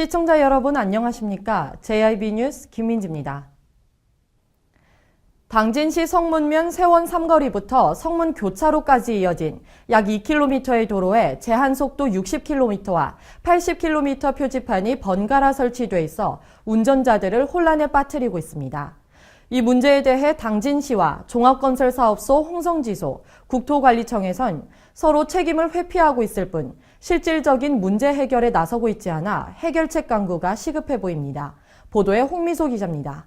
시청자 여러분 안녕하십니까? JIB 뉴스 김민지입니다. 당진시 성문면 세원 삼거리부터 성문 교차로까지 이어진 약 2km의 도로에 제한속도 60km와 80km 표지판이 번갈아 설치돼 있어 운전자들을 혼란에 빠뜨리고 있습니다. 이 문제에 대해 당진시와 종합건설사업소 홍성지소, 국토관리청에선 서로 책임을 회피하고 있을 뿐 실질적인 문제 해결에 나서고 있지 않아 해결책 강구가 시급해 보입니다. 보도에 홍미소 기자입니다.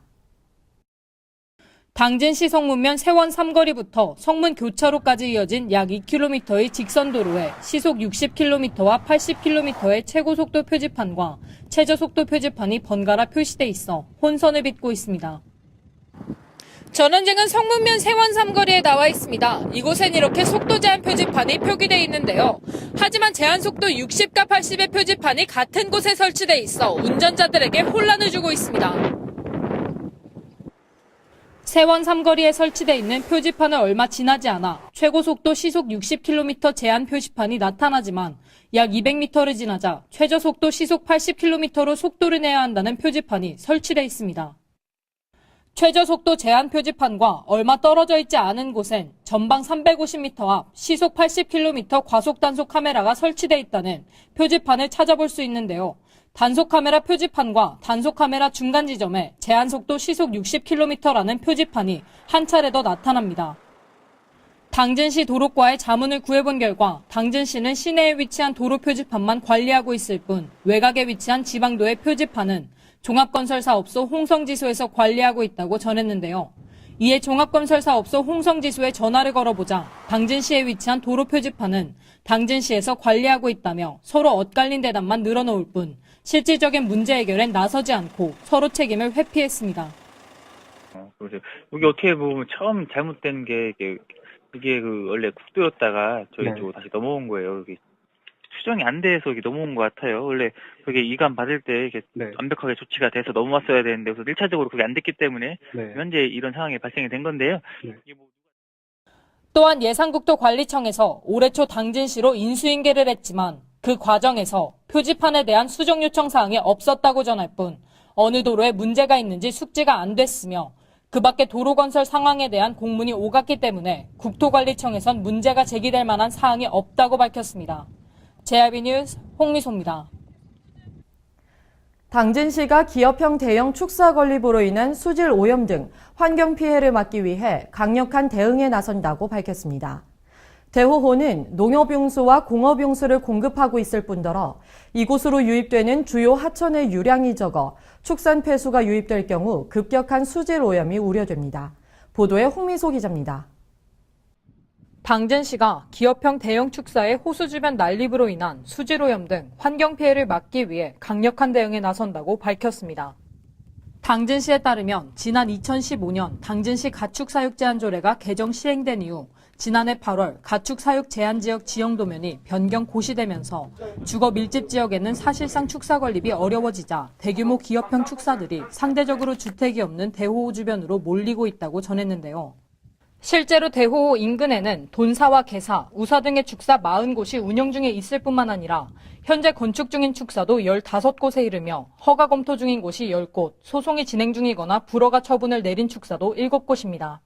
당진시 성문면 세원 삼거리부터 성문 교차로까지 이어진 약 2km의 직선도로에 시속 60km와 80km의 최고속도 표지판과 최저속도 표지판이 번갈아 표시돼 있어 혼선을 빚고 있습니다. 전 현장은 성문면 세원 삼거리에 나와 있습니다. 이곳엔 이렇게 속도 제한 표지판이 표기돼 있는데요. 하지만 제한 속도 60과 80의 표지판이 같은 곳에 설치돼 있어 운전자들에게 혼란을 주고 있습니다. 세원 삼거리에 설치돼 있는 표지판을 얼마 지나지 않아 최고속도 시속 60km 제한 표지판이 나타나지만 약 200m를 지나자 최저속도 시속 80km로 속도를 내야 한다는 표지판이 설치돼 있습니다. 최저속도 제한 표지판과 얼마 떨어져 있지 않은 곳엔 전방 350m 앞 시속 80km 과속 단속 카메라가 설치돼 있다는 표지판을 찾아볼 수 있는데요. 단속 카메라 표지판과 단속 카메라 중간 지점에 제한 속도 시속 60km라는 표지판이 한 차례 더 나타납니다. 당진시 도로과에 자문을 구해본 결과 당진시는 시내에 위치한 도로 표지판만 관리하고 있을 뿐 외곽에 위치한 지방도의 표지판은 종합건설사업소 홍성지소에서 관리하고 있다고 전했는데요. 이에 종합건설사업소 홍성지소에 전화를 걸어보자 당진시에 위치한 도로 표지판은 당진시에서 관리하고 있다며 서로 엇갈린 대답만 늘어놓을 뿐 실질적인 문제 해결엔 나서지 않고 서로 책임을 회피했습니다. 그래서 여기 어떻게 보면 처음 잘못된 게 이게 원래 국도였다가 저희 쪽으로 다시 넘어온 거예요. 여기 수정이 안 돼서 이게 넘어온 것 같아요. 원래 그게 이관 받을 때 이게 완벽하게 조치가 돼서 넘어왔어야 되는데 그래서 1차적으로 그게 안 됐기 때문에 현재 이런 상황이 발생이 된 건데요. 또한 예산국토관리청에서 올해 초 당진시로 인수인계를 했지만 그 과정에서 표지판에 대한 수정 요청 사항이 없었다고 전할 뿐 어느 도로에 문제가 있는지 숙지가 안 됐으며 그 밖에 도로 건설 상황에 대한 공문이 오갔기 때문에 국토관리청에선 문제가 제기될 만한 사항이 없다고 밝혔습니다. JIB 뉴스 홍미소입니다. 당진시가 기업형 대형 축사 건립으로 인한 수질 오염 등 환경 피해를 막기 위해 강력한 대응에 나선다고 밝혔습니다. 대호호는 농업용수와 공업용수를 공급하고 있을 뿐더러 이곳으로 유입되는 주요 하천의 유량이 적어 축산 폐수가 유입될 경우 급격한 수질 오염이 우려됩니다. 보도에 홍미소 기자입니다. 당진시가 기업형 대형 축사의 호수 주변 난립으로 인한 수질 오염 등 환경 피해를 막기 위해 강력한 대응에 나선다고 밝혔습니다. 당진시에 따르면 지난 2015년 당진시 가축사육제한조례가 개정 시행된 이후 지난해 8월 가축사육 제한지역 지형도면이 변경 고시되면서 주거 밀집 지역에는 사실상 축사 건립이 어려워지자 대규모 기업형 축사들이 상대적으로 주택이 없는 대호호 주변으로 몰리고 있다고 전했는데요. 실제로 대호호 인근에는 돈사와 개사, 우사 등의 축사 40곳이 운영 중에 있을 뿐만 아니라 현재 건축 중인 축사도 15곳에 이르며 허가 검토 중인 곳이 10곳, 소송이 진행 중이거나 불허가 처분을 내린 축사도 7곳입니다.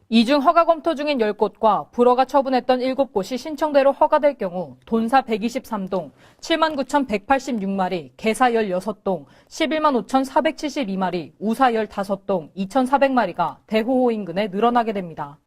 이 중 허가 검토 중인 10곳과 불허가 처분했던 7곳이 신청대로 허가될 경우 돈사 123동, 79,186마리, 개사 16동, 115,472마리, 우사 15동, 2,400마리가 대호호 인근에 늘어나게 됩니다.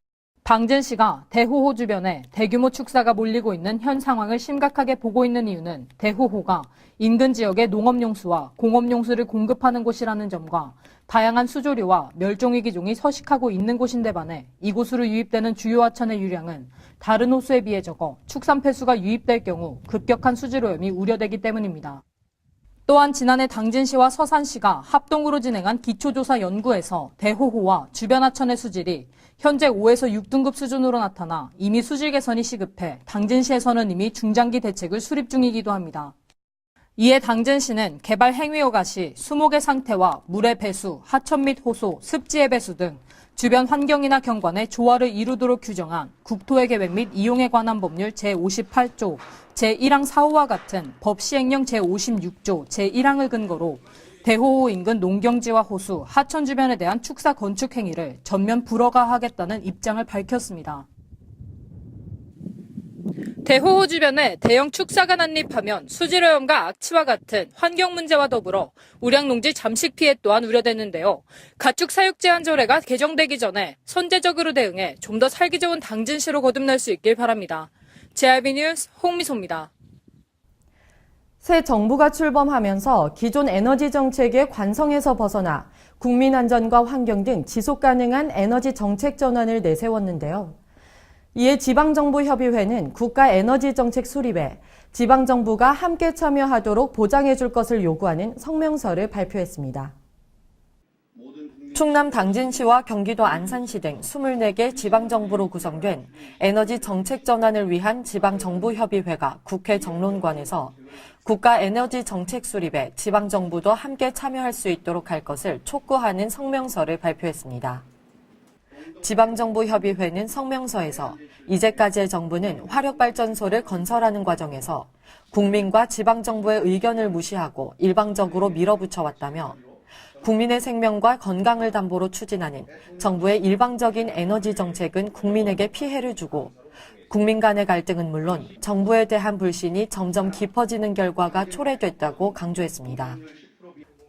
당진시가 대호호 주변에 대규모 축사가 몰리고 있는 현 상황을 심각하게 보고 있는 이유는 대호호가 인근 지역에 농업용수와 공업용수를 공급하는 곳이라는 점과 다양한 수조류와 멸종위기종이 서식하고 있는 곳인데 반해 이곳으로 유입되는 주요 하천의 유량은 다른 호수에 비해 적어 축산 폐수가 유입될 경우 급격한 수질 오염이 우려되기 때문입니다. 또한 지난해 당진시와 서산시가 합동으로 진행한 기초조사 연구에서 대호호와 주변 하천의 수질이 현재 5에서 6등급 수준으로 나타나 이미 수질 개선이 시급해 당진시에서는 이미 중장기 대책을 수립 중이기도 합니다. 이에 당진시는 개발 행위 허가 시 수목의 상태와 물의 배수, 하천 및 호소, 습지의 배수 등 주변 환경이나 경관의 조화를 이루도록 규정한 국토의 계획 및 이용에 관한 법률 제58조, 제1항 4호와 같은 법 시행령 제56조, 제1항을 근거로 대호호 인근 농경지와 호수, 하천 주변에 대한 축사 건축 행위를 전면 불허가하겠다는 입장을 밝혔습니다. 대호호 주변에 대형 축사가 난립하면 수질오염과 악취와 같은 환경 문제와 더불어 우량농지 잠식 피해 또한 우려되는데요. 가축 사육 제한 조례가 개정되기 전에 선제적으로 대응해 좀 더 살기 좋은 당진시로 거듭날 수 있길 바랍니다. JRB 뉴스 홍미소입니다. 새 정부가 출범하면서 기존 에너지 정책의 관성에서 벗어나 국민 안전과 환경 등 지속 가능한 에너지 정책 전환을 내세웠는데요. 이에 지방정부협의회는 국가에너지정책 수립에 지방정부가 함께 참여하도록 보장해 줄 것을 요구하는 성명서를 발표했습니다. 충남 당진시와 경기도 안산시 등 24개 지방정부로 구성된 에너지 정책 전환을 위한 지방정부협의회가 국회 정론관에서 국가에너지 정책 수립에 지방정부도 함께 참여할 수 있도록 할 것을 촉구하는 성명서를 발표했습니다. 지방정부협의회는 성명서에서 이제까지의 정부는 화력발전소를 건설하는 과정에서 국민과 지방정부의 의견을 무시하고 일방적으로 밀어붙여왔다며 국민의 생명과 건강을 담보로 추진하는 정부의 일방적인 에너지 정책은 국민에게 피해를 주고 국민 간의 갈등은 물론 정부에 대한 불신이 점점 깊어지는 결과가 초래됐다고 강조했습니다.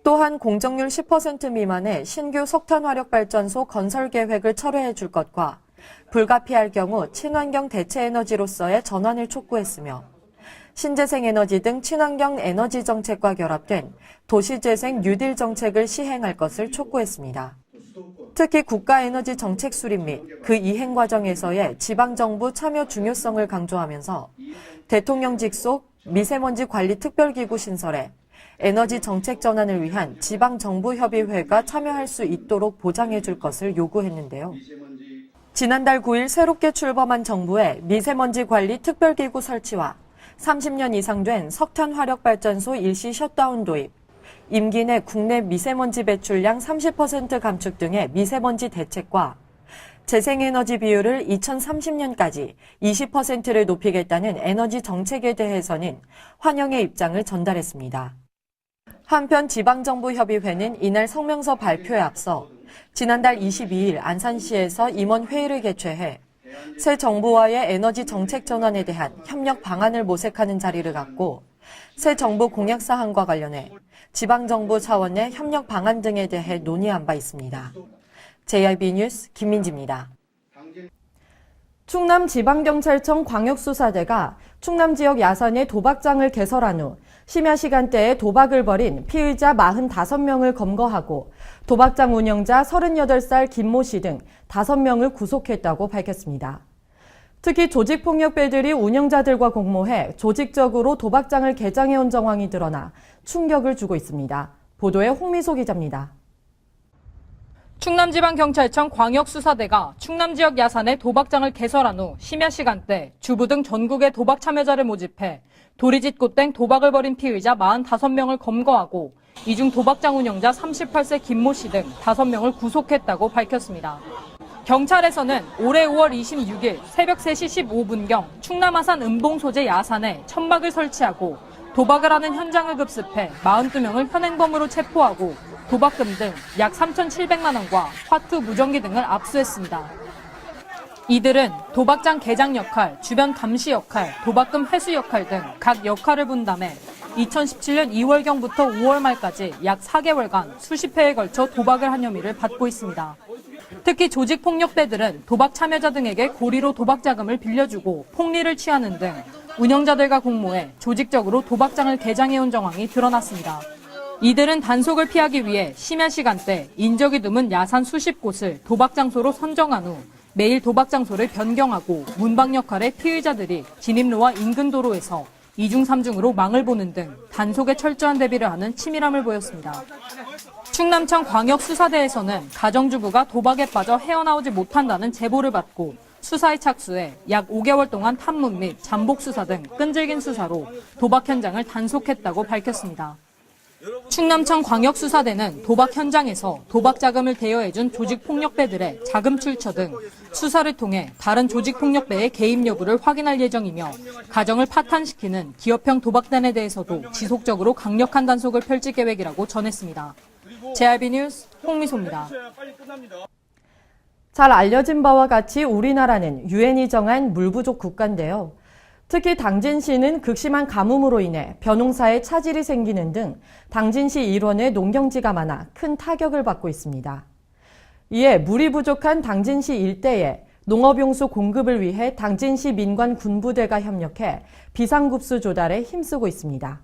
또한 공정률 10% 미만의 신규 석탄화력발전소 건설 계획을 철회해 줄 것과 불가피할 경우 친환경 대체 에너지로서의 전환을 촉구했으며 신재생 에너지 등 친환경 에너지 정책과 결합된 도시재생 뉴딜 정책을 시행할 것을 촉구했습니다. 특히 국가에너지 정책 수립 및 그 이행 과정에서의 지방정부 참여 중요성을 강조하면서 대통령 직속 미세먼지 관리 특별기구 신설에 에너지 정책 전환을 위한 지방정부협의회가 참여할 수 있도록 보장해 줄 것을 요구했는데요. 지난달 9일 새롭게 출범한 정부의 미세먼지 관리 특별기구 설치와 30년 이상 된 석탄화력발전소 일시 셧다운 도입, 임기 내 국내 미세먼지 배출량 30% 감축 등의 미세먼지 대책과 재생에너지 비율을 2030년까지 20%를 높이겠다는 에너지 정책에 대해서는 환영의 입장을 전달했습니다. 한편 지방정부협의회는 이날 성명서 발표에 앞서 지난달 22일 안산시에서 임원회의를 개최해 새 정부와의 에너지 정책 전환에 대한 협력 방안을 모색하는 자리를 갖고 새 정부 공약사항과 관련해 지방정부 차원의 협력 방안 등에 대해 논의한 바 있습니다. JRB 뉴스 김민지입니다. 충남지방경찰청 광역수사대가 충남 지역 야산의 도박장을 개설한 후 심야 시간대에 도박을 벌인 피의자 45명을 검거하고 도박장 운영자 38살 김모 씨 등 5명을 구속했다고 밝혔습니다. 특히 조직폭력배들이 운영자들과 공모해 조직적으로 도박장을 개장해온 정황이 드러나 충격을 주고 있습니다. 보도에 홍미소 기자입니다. 충남지방경찰청 광역수사대가 충남 지역 야산에 도박장을 개설한 후 심야 시간대 주부 등 전국의 도박 참여자를 모집해 도리짓고 땡 도박을 벌인 피의자 45명을 검거하고 이 중 도박장 운영자 38세 김모 씨 등 5명을 구속했다고 밝혔습니다. 경찰에서는 올해 5월 26일 새벽 3시 15분경 충남 아산 은봉 소재 야산에 천막을 설치하고 도박을 하는 현장을 급습해 42명을 현행범으로 체포하고 도박금 등 약 3,700만 원과 화투 무전기 등을 압수했습니다. 이들은 도박장 개장 역할, 주변 감시 역할, 도박금 회수 역할 등 각 역할을 분담해 2017년 2월경부터 5월 말까지 약 4개월간 수십 회에 걸쳐 도박을 한 혐의를 받고 있습니다. 특히 조직폭력배들은 도박 참여자 등에게 고리로 도박 자금을 빌려주고 폭리를 취하는 등 운영자들과 공모해 조직적으로 도박장을 개장해온 정황이 드러났습니다. 이들은 단속을 피하기 위해 심야 시간대 인적이 드문 야산 수십 곳을 도박 장소로 선정한 후 매일 도박 장소를 변경하고 문방 역할의 피의자들이 진입로와 인근 도로에서 2중 3중으로 망을 보는 등 단속에 철저한 대비를 하는 치밀함을 보였습니다. 충남청 광역수사대에서는 가정주부가 도박에 빠져 헤어나오지 못한다는 제보를 받고 수사에 착수해 약 5개월 동안 탐문 및 잠복 수사 등 끈질긴 수사로 도박 현장을 단속했다고 밝혔습니다. 충남청 광역수사대는 도박 현장에서 도박 자금을 대여해준 조직폭력배들의 자금 출처 등 수사를 통해 다른 조직폭력배의 개입 여부를 확인할 예정이며 가정을 파탄시키는 기업형 도박단에 대해서도 지속적으로 강력한 단속을 펼칠 계획이라고 전했습니다. JRB 뉴스 홍미소입니다. 잘 알려진 바와 같이 우리나라는 유엔이 정한 물 부족 국가인데요. 특히 당진시는 극심한 가뭄으로 인해 벼농사에 차질이 생기는 등 당진시 일원의 농경지가 많아 큰 타격을 받고 있습니다. 이에 물이 부족한 당진시 일대에 농업용수 공급을 위해 당진시 민관 군부대가 협력해 비상급수 조달에 힘쓰고 있습니다.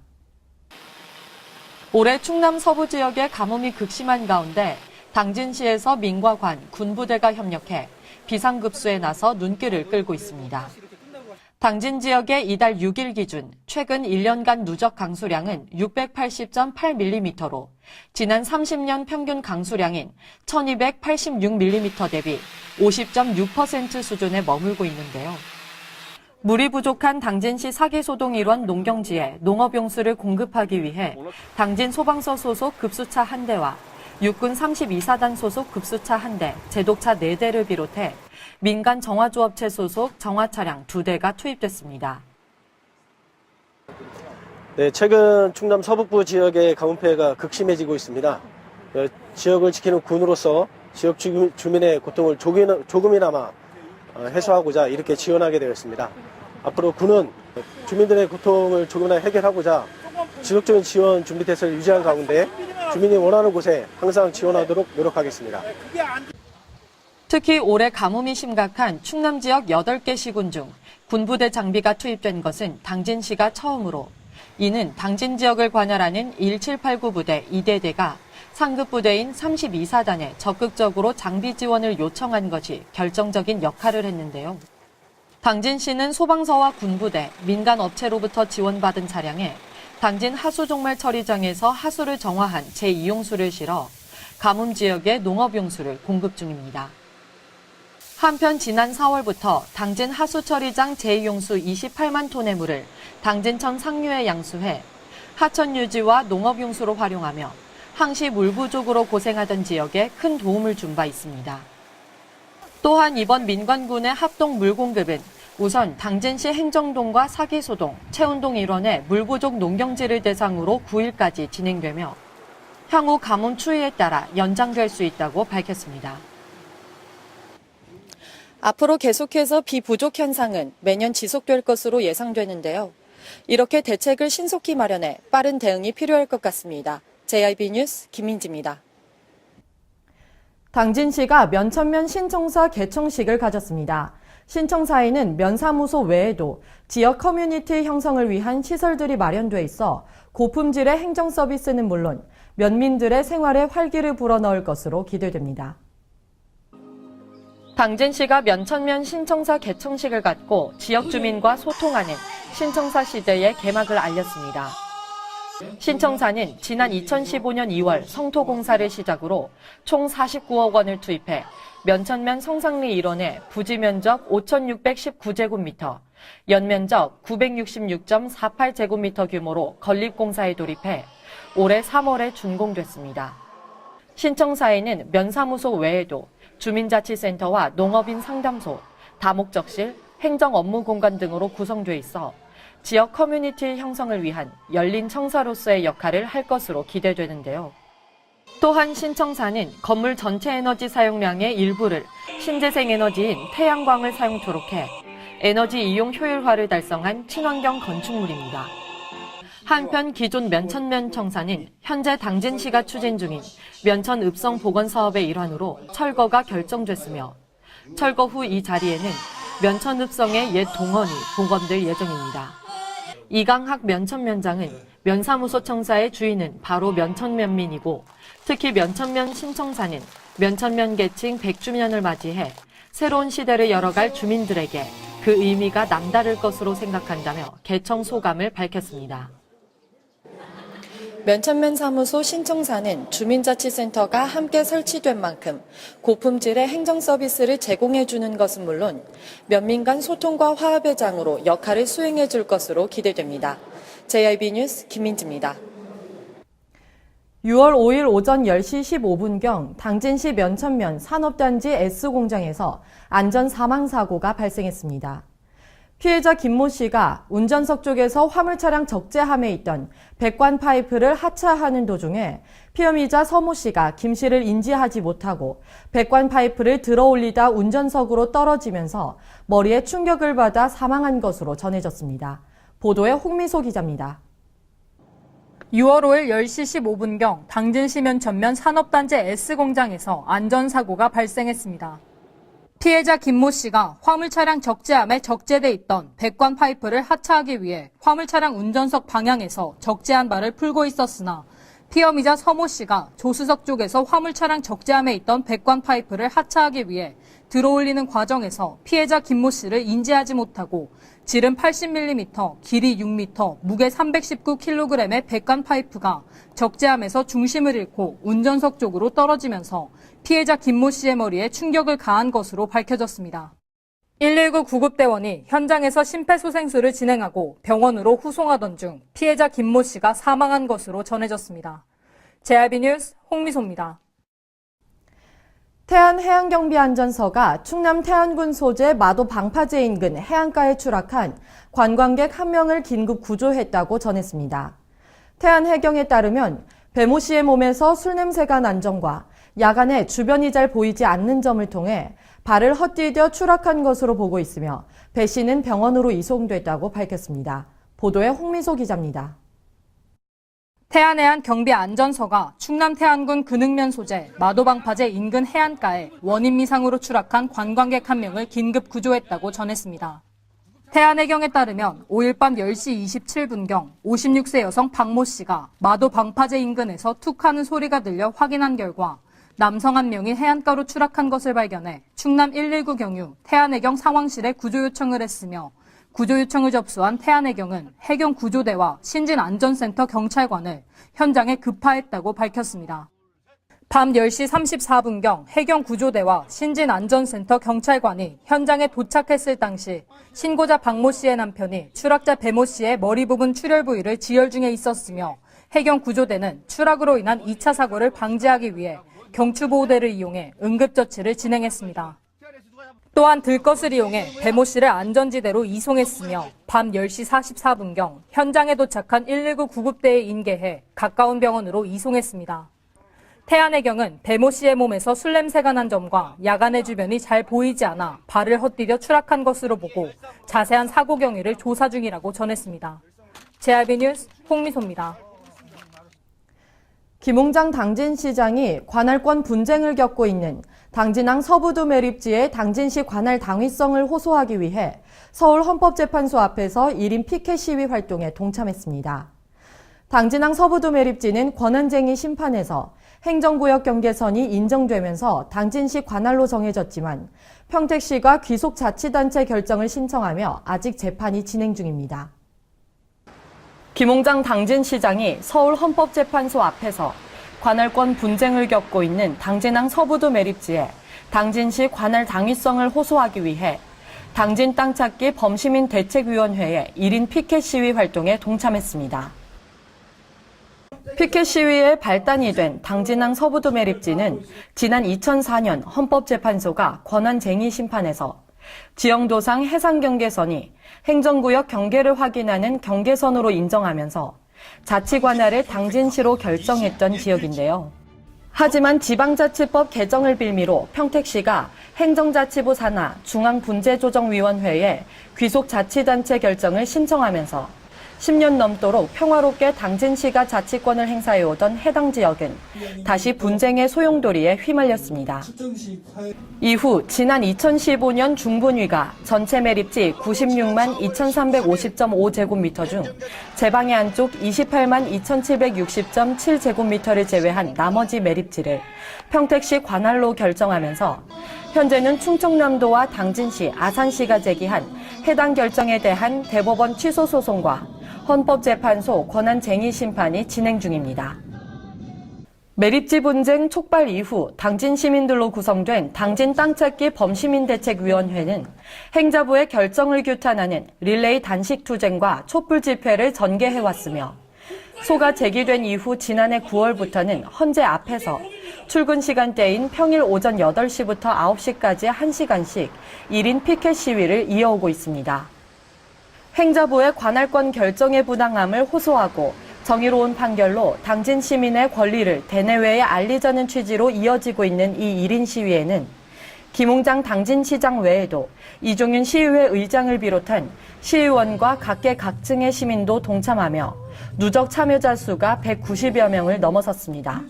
올해 충남 서부 지역의 가뭄이 극심한 가운데 당진시에서 민과관, 군부대가 협력해 비상급수에 나서 눈길을 끌고 있습니다. 당진 지역의 이달 6일 기준 최근 1년간 누적 강수량은 680.8mm로 지난 30년 평균 강수량인 1286mm 대비 50.6% 수준에 머물고 있는데요. 물이 부족한 당진시 사기소동 일원 농경지에 농업용수를 공급하기 위해 당진 소방서 소속 급수차 1대와 육군 32사단 소속 급수차 1대, 제독차 4대를 비롯해 민간 정화조업체 소속 정화차량 2대가 투입됐습니다. 네, 최근 충남 서북부 지역의 가뭄 피해가 극심해지고 있습니다. 지역을 지키는 군으로서 지역 주민의 고통을 조금이나마 해소하고자 이렇게 지원하게 되었습니다. 앞으로 군은 주민들의 고통을 조금이나 해결하고자 지속적인 지원 준비 태세를 유지한 가운데 주민이 원하는 곳에 항상 지원하도록 노력하겠습니다. 특히 올해 가뭄이 심각한 충남 지역 8개 시군 중 군부대 장비가 투입된 것은 당진시가 처음으로 이는 당진 지역을 관할하는 1789 부대 2대대가 상급 부대인 32사단에 적극적으로 장비 지원을 요청한 것이 결정적인 역할을 했는데요. 당진시는 소방서와 군부대, 민간 업체로부터 지원받은 차량에 당진 하수종말 처리장에서 하수를 정화한 제2용수를 실어 가뭄 지역에 농업용수를 공급 중입니다. 한편 지난 4월부터 당진 하수처리장 제2용수 28만 톤의 물을 당진천 상류에 양수해 하천 유지와 농업용수로 활용하며 항시 물 부족으로 고생하던 지역에 큰 도움을 준 바 있습니다. 또한 이번 민관군의 합동 물 공급은 우선 당진시 행정동과 사기소동, 채운동 일원의 물 부족 농경지를 대상으로 9일까지 진행되며 향후 가뭄 추이에 따라 연장될 수 있다고 밝혔습니다. 앞으로 계속해서 비 부족 현상은 매년 지속될 것으로 예상되는데요. 이렇게 대책을 신속히 마련해 빠른 대응이 필요할 것 같습니다. JRB 뉴스 김민지입니다. 당진시가 면천면 신청사 개청식을 가졌습니다. 신청사에는 면사무소 외에도 지역 커뮤니티 형성을 위한 시설들이 마련돼 있어 고품질의 행정 서비스는 물론 면민들의 생활에 활기를 불어넣을 것으로 기대됩니다. 당진시가 면천면 신청사 개청식을 갖고 지역 주민과 소통하는 신청사 시대의 개막을 알렸습니다. 신청사는 지난 2015년 2월 성토공사를 시작으로 총 49억 원을 투입해 면천면 성상리 일원의 부지 면적 5,619제곱미터, 연면적 966.48제곱미터 규모로 건립공사에 돌입해 올해 3월에 준공됐습니다. 신청사에는 면사무소 외에도 주민자치센터와 농업인 상담소, 다목적실, 행정업무공간 등으로 구성돼 있어 지역 커뮤니티 형성을 위한 열린 청사로서의 역할을 할 것으로 기대되는데요. 또한 신청사는 건물 전체 에너지 사용량의 일부를 신재생 에너지인 태양광을 사용토록 해 에너지 이용 효율화를 달성한 친환경 건축물입니다. 한편 기존 면천면 청사는 현재 당진시가 추진 중인 면천 읍성 복원 사업의 일환으로 철거가 결정됐으며 철거 후 이 자리에는 면천 읍성의 옛 동원이 복원될 예정입니다. 이강학 면천면장은 면사무소 청사의 주인은 바로 면천면민이고 특히 면천면 신청사는 면천면 계층 100주년을 맞이해 새로운 시대를 열어갈 주민들에게 그 의미가 남다를 것으로 생각한다며 개청 소감을 밝혔습니다. 면천면사무소 신청사는 주민자치센터가 함께 설치된 만큼 고품질의 행정 서비스를 제공해주는 것은 물론 면민 간 소통과 화합의 장으로 역할을 수행해줄 것으로 기대됩니다. JIB 뉴스 김민지입니다. 6월 5일 오전 10시 15분경 당진시 면천면 산업단지 S공장에서 안전사망사고가 발생했습니다. 피해자 김모 씨가 운전석 쪽에서 화물차량 적재함에 있던 배관 파이프를 하차하는 도중에 피해자 서모 씨가 김 씨를 인지하지 못하고 배관 파이프를 들어올리다 운전석으로 떨어지면서 머리에 충격을 받아 사망한 것으로 전해졌습니다. 보도에 홍미소 기자입니다. 6월 5일 10시 15분경 당진시 면천면 산업단지 S공장에서 안전사고가 발생했습니다. 피해자 김모 씨가 화물차량 적재함에 적재돼 있던 배관 파이프를 하차하기 위해 화물차량 운전석 방향에서 적재한 발을 풀고 있었으나 피해자 서모 씨가 조수석 쪽에서 화물차량 적재함에 있던 배관 파이프를 하차하기 위해 들어올리는 과정에서 피해자 김모 씨를 인지하지 못하고 지름 80mm, 길이 6m, 무게 319kg의 배관 파이프가 적재함에서 중심을 잃고 운전석 쪽으로 떨어지면서 피해자 김모 씨의 머리에 충격을 가한 것으로 밝혀졌습니다. 119 구급대원이 현장에서 심폐소생술을 진행하고 병원으로 후송하던 중 피해자 김모 씨가 사망한 것으로 전해졌습니다. JIB 뉴스 홍미소입니다. 태안해양경비안전서가 충남 태안군 소재 마도 방파제 인근 해안가에 추락한 관광객 1명을 긴급 구조했다고 전했습니다. 태안해경에 따르면 배모 씨의 몸에서 술 냄새가 난 점과 야간에 주변이 잘 보이지 않는 점을 통해 발을 헛디뎌 추락한 것으로 보고 있으며 배 씨는 병원으로 이송됐다고 밝혔습니다. 보도에 홍미소 기자입니다. 태안해안 경비안전서가 충남 태안군 근흥면 소재 마도방파제 인근 해안가에 원인 미상으로 추락한 관광객 1명을 긴급 구조했다고 전했습니다. 태안해경에 따르면 5일 밤 10시 27분경 56세 여성 박모 씨가 마도방파제 인근에서 툭 하는 소리가 들려 확인한 결과 남성 1명이 해안가로 추락한 것을 발견해 충남 119 경유 태안해경 상황실에 구조 요청을 했으며 구조 요청을 접수한 태안해경은 해경 구조대와 신진안전센터 경찰관을 현장에 급파했다고 밝혔습니다. 밤 10시 34분경 해경 구조대와 신진안전센터 경찰관이 현장에 도착했을 당시 신고자 박모 씨의 남편이 추락자 배모 씨의 머리 부분 출혈 부위를 지혈 중에 있었으며 해경 구조대는 추락으로 인한 2차 사고를 방지하기 위해 경추보호대를 이용해 응급조치를 진행했습니다. 또한 들것을 이용해 배모 씨를 안전지대로 이송했으며 밤 10시 44분경 현장에 도착한 119 구급대에 인계해 가까운 병원으로 이송했습니다. 태안해경은 배모 씨의 몸에서 술 냄새가 난 점과 야간의 주변이 잘 보이지 않아 발을 헛디뎌 추락한 것으로 보고 자세한 사고 경위를 조사 중이라고 전했습니다. JIB 뉴스 홍미소입니다. 김웅장 당진시장이 관할권 분쟁을 겪고 있는 당진항 서부두 매립지의 당진시 관할 당위성을 호소하기 위해 서울헌법재판소 앞에서 1인 피켓 시위 활동에 동참했습니다. 당진항 서부두 매립지는 권한쟁의 심판에서 행정구역 경계선이 인정되면서 당진시 관할로 정해졌지만 평택시가 귀속자치단체 결정을 신청하며 아직 재판이 진행 중입니다. 김웅장 당진시장이 서울헌법재판소 앞에서 관할권 분쟁을 겪고 있는 당진항 서부두 매립지에 당진시 관할 당위성을 호소하기 위해 당진 땅찾기 범시민 대책위원회의 1인 피켓 시위 활동에 동참했습니다. 피켓 시위의 발단이 된 당진항 서부두 매립지는 지난 2004년 헌법재판소가 권한쟁의 심판에서 지형도상 해상경계선이 행정구역 경계를 확인하는 경계선으로 인정하면서 자치관할을 당진시로 결정했던 지역인데요. 하지만 지방자치법 개정을 빌미로 평택시가 행정자치부 산하 중앙분제조정위원회에 귀속자치단체 결정을 신청하면서 10년 넘도록 평화롭게 당진시가 자치권을 행사해오던 해당 지역은 다시 분쟁의 소용돌이에 휘말렸습니다. 이후 지난 2015년 중분위가 전체 매립지 96만 2350.5제곱미터 중 제방의 한쪽 28만 2760.7제곱미터를 제외한 나머지 매립지를 평택시 관할로 결정하면서 현재는 충청남도와 당진시, 아산시가 제기한 해당 결정에 대한 대법원 취소 소송과 헌법재판소 권한쟁의 심판이 진행 중입니다. 매립지 분쟁 촉발 이후 당진 시민들로 구성된 당진 땅찾기 범시민대책위원회는 행자부의 결정을 규탄하는 릴레이 단식 투쟁과 촛불 집회를 전개해왔으며 소가 제기된 이후 지난해 9월부터는 헌재 앞에서 출근 시간대인 평일 오전 8시부터 9시까지 1시간씩 1인 피켓 시위를 이어오고 있습니다. 행자부의 관할권 결정의 부당함을 호소하고 정의로운 판결로 당진 시민의 권리를 대내외에 알리자는 취지로 이어지고 있는 이 1인 시위에는 김웅장 당진시장 외에도 이종윤 시의회 의장을 비롯한 시의원과 각계각층의 시민도 동참하며 누적 참여자 수가 190여 명을 넘어섰습니다.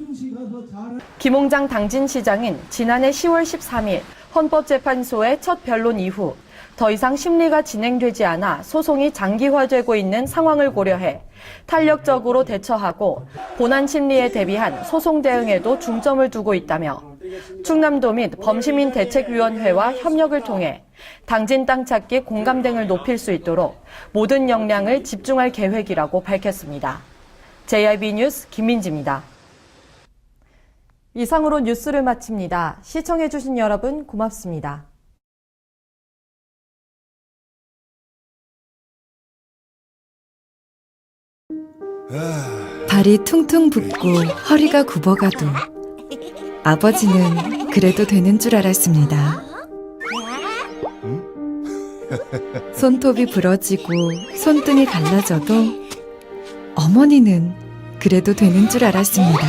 김웅장 당진시장은 지난해 10월 13일 헌법재판소의 첫 변론 이후 더 이상 심리가 진행되지 않아 소송이 장기화되고 있는 상황을 고려해 탄력적으로 대처하고 본안 심리에 대비한 소송 대응에도 중점을 두고 있다며 충남도 및 범시민대책위원회와 협력을 통해 당진 땅 찾기 공감대를 높일 수 있도록 모든 역량을 집중할 계획이라고 밝혔습니다. JIB 뉴스 김민지입니다. 이상으로 뉴스를 마칩니다. 시청해주신 여러분 고맙습니다. 발이 퉁퉁 붓고 허리가 굽어가도 아버지는 그래도 되는 줄 알았습니다. 손톱이 부러지고 손등이 갈라져도 어머니는 그래도 되는 줄 알았습니다.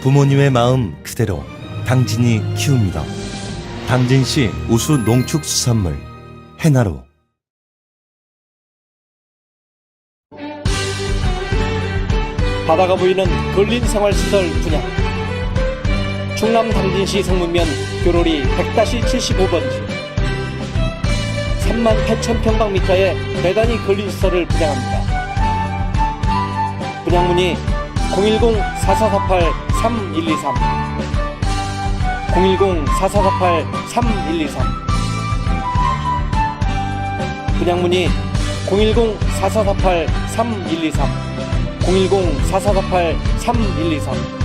부모님의 마음 그대로 당진이 키웁니다. 당진시 우수 농축수산물 해나루. 바다가 보이는 근린 생활시설 분양. 충남 당진시 성문면 교로리 100-75번지 38,000평방미터의 대단위 근린시설을 분양합니다. 분양문의 010-4448-3123 010-4448-3123 분양문의 010-4448-3123 010-4448-3123